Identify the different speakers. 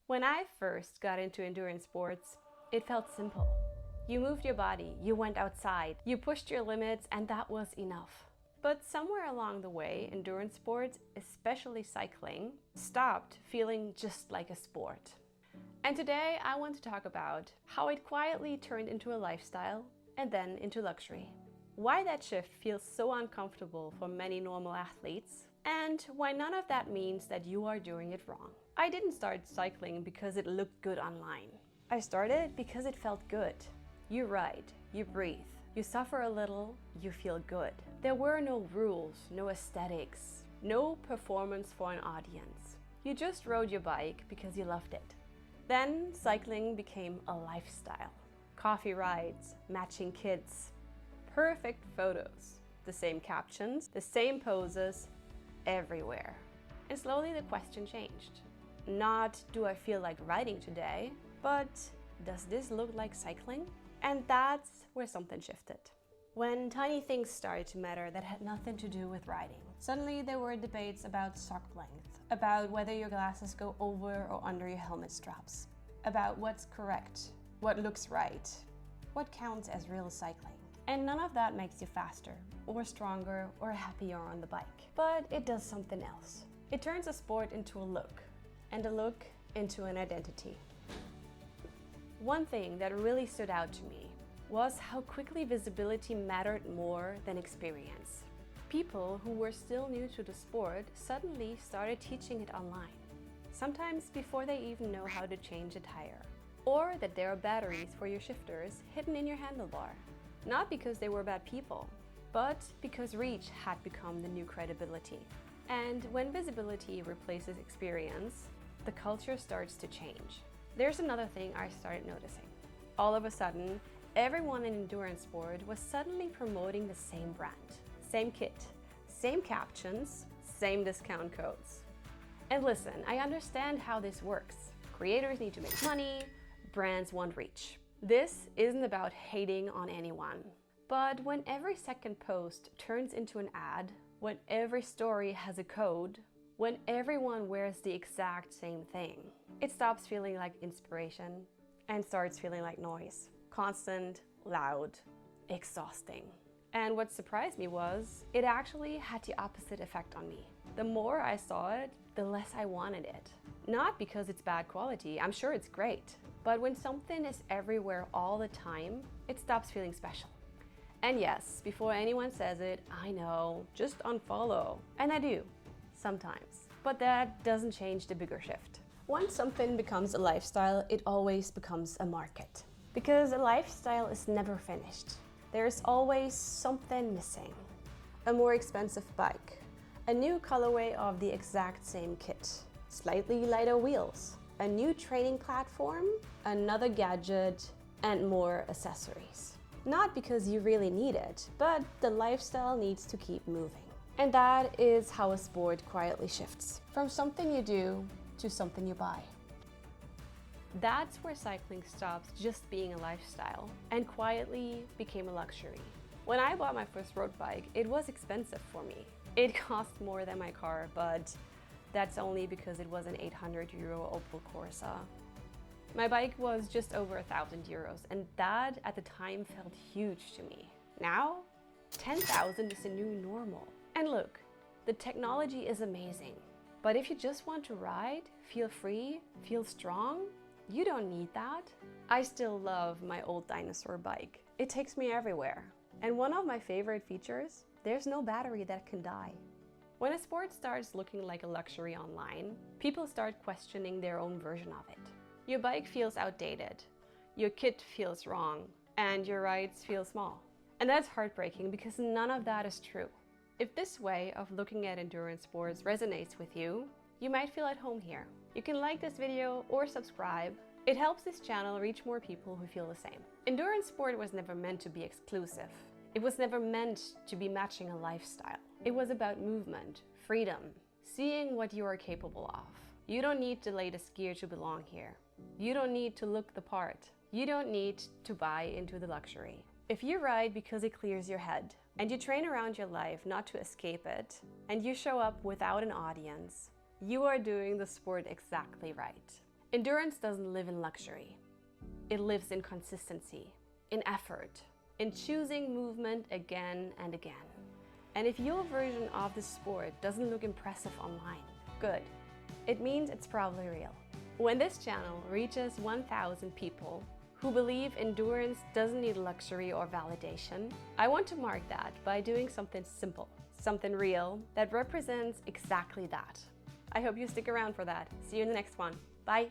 Speaker 1: When I first got into endurance sports, it felt simple. You moved your body, you went outside, you pushed your limits, and that was enough. But somewhere along the way, endurance sports, especially cycling, stopped feeling just like a sport. And today I want to talk about how it quietly turned into a lifestyle and then into luxury. Why that shift feels so uncomfortable for many normal athletes, and why none of that means that you are doing it wrong. I didn't start cycling because it looked good online. I started because it felt good. You ride, you breathe, you suffer a little, you feel good. There were no rules, no aesthetics, no performance for an audience. You just rode your bike because you loved it. Then cycling became a lifestyle. Coffee rides, matching kits, perfect photos, the same captions, the same poses, everywhere. And slowly the question changed. Not, do I feel like riding today, but does this look like cycling? And that's where something shifted. When tiny things started to matter that had nothing to do with riding. Suddenly there were debates about sock length, about whether your glasses go over or under your helmet straps, about what's correct, what looks right, what counts as real cycling. And none of that makes you faster, or stronger, or happier on the bike. But it does something else. It turns a sport into a look, and a look into an identity. One thing that really stood out to me was how quickly visibility mattered more than experience. People who were still new to the sport suddenly started teaching it online, sometimes before they even know how to change a tire, or that there are batteries for your shifters hidden in your handlebar. Not because they were bad people, but because reach had become the new credibility. And when visibility replaces experience, the culture starts to change. There's another thing I started noticing. All of a sudden, everyone in endurance sport was suddenly promoting the same brand, same kit, same captions, same discount codes. And listen, I understand how this works. Creators need to make money, brands want reach. This isn't about hating on anyone. But when every second post turns into an ad, when every story has a code, when everyone wears the exact same thing, it stops feeling like inspiration and starts feeling like noise. Constant, loud, exhausting. And what surprised me was, it actually had the opposite effect on me. The more I saw it, the less I wanted it. Not because it's bad quality, I'm sure it's great. But when something is everywhere all the time, it stops feeling special. And yes, before anyone says it, I know, just unfollow. And I do, sometimes. But that doesn't change the bigger shift. Once something becomes a lifestyle, it always becomes a market. Because a lifestyle is never finished. There's always something missing. A more expensive bike, a new colorway of the exact same kit, slightly lighter wheels, a new training platform, another gadget, and more accessories. Not because you really need it, but the lifestyle needs to keep moving. And that is how a sport quietly shifts, from something you do to something you buy. That's where cycling stops just being a lifestyle and quietly became a luxury. When I bought my first road bike, it was expensive for me. It cost more than my car, but that's only because it was an 800 euro Opel Corsa. My bike was just over 1,000 euros, and that at the time felt huge to me. Now, 10,000 is the new normal. And look, the technology is amazing. But if you just want to ride, feel free, feel strong, you don't need that. I still love my old dinosaur bike. It takes me everywhere. And one of my favorite features, there's no battery that can die. When a sport starts looking like a luxury online, people start questioning their own version of it. Your bike feels outdated, your kit feels wrong, and your rides feel small. And that's heartbreaking because none of that is true. If this way of looking at endurance sports resonates with you, you might feel at home here. You can like this video or subscribe. It helps this channel reach more people who feel the same. Endurance sport was never meant to be exclusive. It was never meant to be matching a lifestyle. It was about movement, freedom, seeing what you are capable of. You don't need the latest gear to belong here. You don't need to look the part. You don't need to buy into the luxury. If you ride because it clears your head, and you train around your life not to escape it, and you show up without an audience, you are doing the sport exactly right. Endurance doesn't live in luxury. It lives in consistency, in effort, in choosing movement again and again. And if your version of the sport doesn't look impressive online, good. It means it's probably real. When this channel reaches 1,000 people who believe endurance doesn't need luxury or validation, I want to mark that by doing something simple, something real that represents exactly that. I hope you stick around for that. See you in the next one. Bye.